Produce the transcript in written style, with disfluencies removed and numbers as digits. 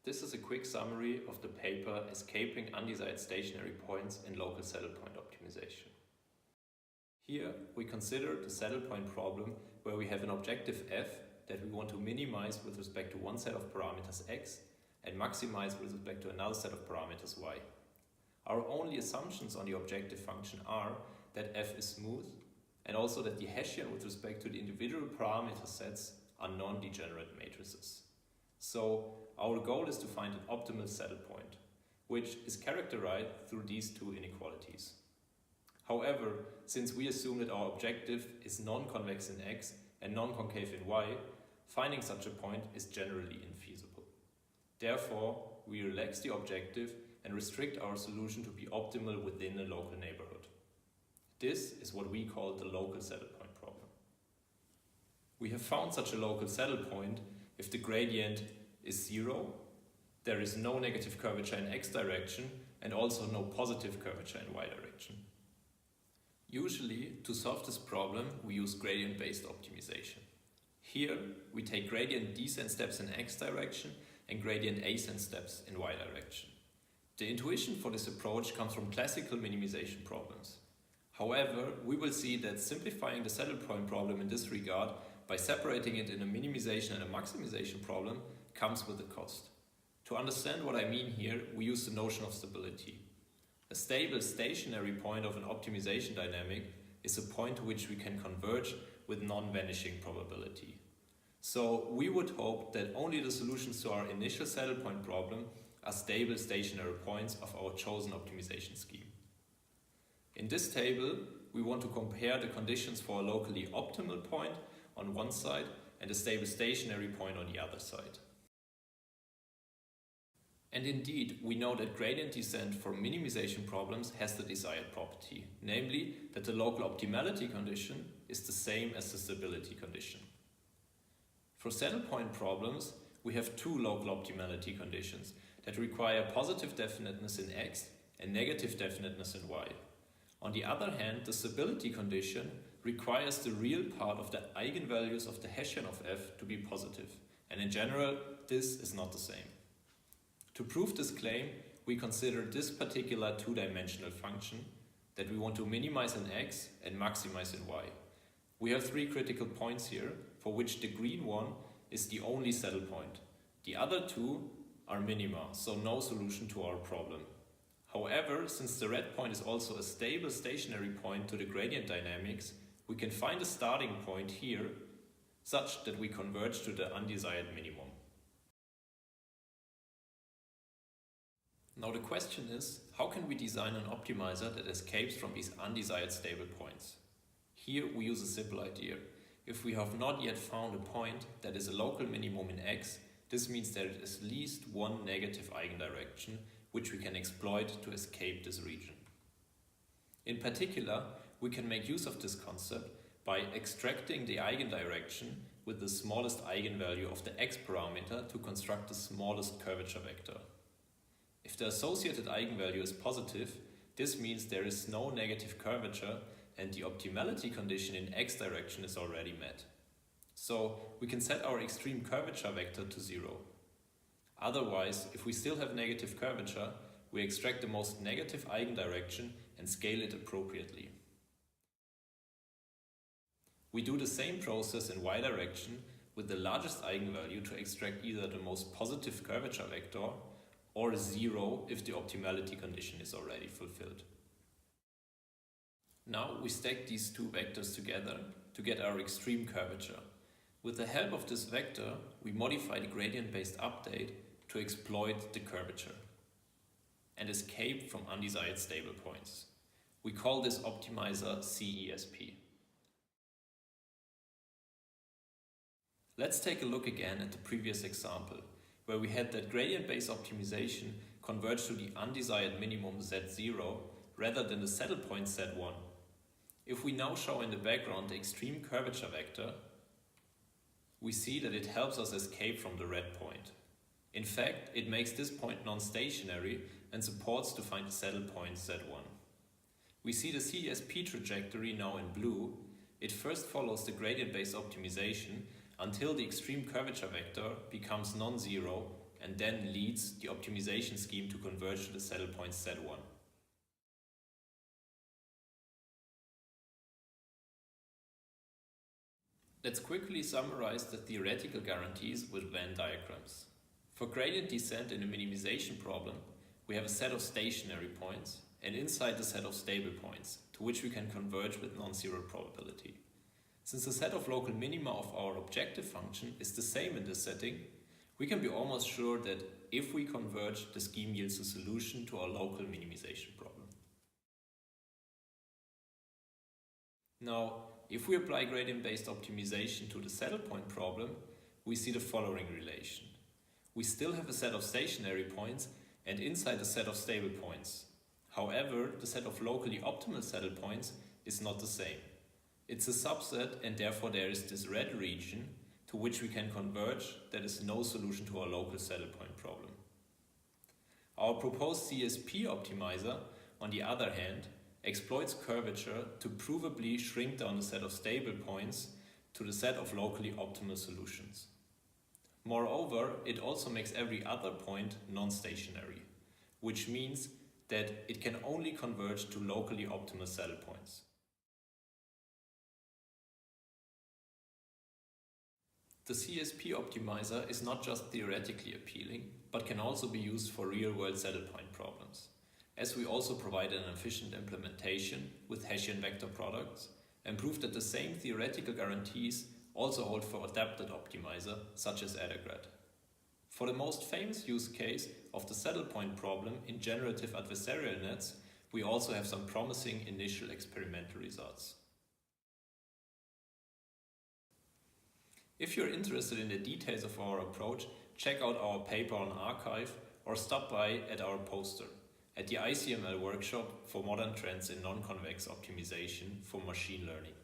This is a quick summary of the paper Escaping Undesired Stationary Points in Local Saddle Point Optimization. Here we consider the saddle point problem where we have an objective f that we want to minimize with respect to one set of parameters x and maximize with respect to another set of parameters y. Our only assumptions on the objective function are that f is smooth and also that the Hessian with respect to the individual parameter sets are non-degenerate matrices. So our goal is to find an optimal saddle point, which is characterized through these two inequalities. However, since we assume that our objective is non-convex in x and non-concave in y, finding such a point is generally infeasible. Therefore, we relax the objective and restrict our solution to be optimal within a local neighborhood. This is what we call the local saddle point problem. We have found such a local saddle point if the gradient is 0, there is no negative curvature in x direction and also no positive curvature in y direction. Usually, to solve this problem, we use gradient-based optimization. Here, we take gradient descent steps in x direction and gradient ascent steps in y direction. The intuition for this approach comes from classical minimization problems. However, we will see that simplifying the saddle point problem in this regard by separating it in a minimization and a maximization problem comes with a cost. To understand what I mean here, we use the notion of stability. A stable stationary point of an optimization dynamic is a point to which we can converge with non-vanishing probability. So we would hope that only the solutions to our initial saddle point problem are stable stationary points of our chosen optimization scheme. In this table, we want to compare the conditions for a locally optimal point on one side and a stable stationary point on the other side. And indeed, we know that gradient descent for minimization problems has the desired property, namely that the local optimality condition is the same as the stability condition. For saddle point problems, we have two local optimality conditions that require positive definiteness in x and negative definiteness in y. On the other hand, the stability condition requires the real part of the eigenvalues of the Hessian of f to be positive, and in general, this is not the same. To prove this claim, we consider this particular two-dimensional function that we want to minimize in x and maximize in y. We have three critical points here, for which the green one is the only saddle point. The other two are minima, so no solution to our problem. However, since the red point is also a stable stationary point to the gradient dynamics, we can find a starting point here such that we converge to the undesired minimum. Now the question is, how can we design an optimizer that escapes from these undesired stable points? Here we use a simple idea. If we have not yet found a point that is a local minimum in x, this means there is at least one negative eigendirection which we can exploit to escape this region. In particular, we can make use of this concept by extracting the eigendirection with the smallest eigenvalue of the x parameter to construct the smallest curvature vector. If the associated eigenvalue is positive, this means there is no negative curvature and the optimality condition in x direction is already met. So we can set our extreme curvature vector to 0. Otherwise, if we still have negative curvature, we extract the most negative eigendirection and scale it appropriately. We do the same process in y direction with the largest eigenvalue to extract either the most positive curvature vector or 0 if the optimality condition is already fulfilled. Now we stack these two vectors together to get our extreme curvature. With the help of this vector, we modify the gradient-based update to exploit the curvature and escape from undesired stable points. We call this optimizer CESP. Let's take a look again at the previous example, where we had that gradient-based optimization converge to the undesired minimum Z0 rather than the saddle point Z1. If we now show in the background the extreme curvature vector, we see that it helps us escape from the red point. In fact, it makes this point non-stationary and supports to find the saddle point Z1. We see the CESP trajectory now in blue. It first follows the gradient-based optimization until the extreme curvature vector becomes non-zero and then leads the optimization scheme to converge to the saddle point Z1. Let's quickly summarize the theoretical guarantees with Venn diagrams. For gradient descent in a minimization problem, we have a set of stationary points, and inside the set of stable points, to which we can converge with non-zero probability. Since the set of local minima of our objective function is the same in this setting, we can be almost sure that if we converge, the scheme yields a solution to our local minimization problem. Now, if we apply gradient-based optimization to the saddle point problem, we see the following relation. We still have a set of stationary points and inside a set of stable points. However, the set of locally optimal saddle points is not the same. It's a subset and therefore there is this red region to which we can converge that is no solution to our local saddle point problem. Our proposed CSP optimizer, on the other hand, exploits curvature to provably shrink down the set of stable points to the set of locally optimal solutions. Moreover, it also makes every other point non-stationary, which means that it can only converge to locally optimal saddle points. The CSP optimizer is not just theoretically appealing, but can also be used for real-world saddle point problems, as we also provide an efficient implementation with Hessian vector products and prove that the same theoretical guarantees also hold for adapted optimizer such as adagrad. For the most famous use case of the saddle point problem in generative adversarial nets, we also have some promising initial experimental results. If you're interested in the details of our approach, check out our paper on arXiv or stop by at our poster at the ICML workshop for modern trends in non-convex optimization for machine learning.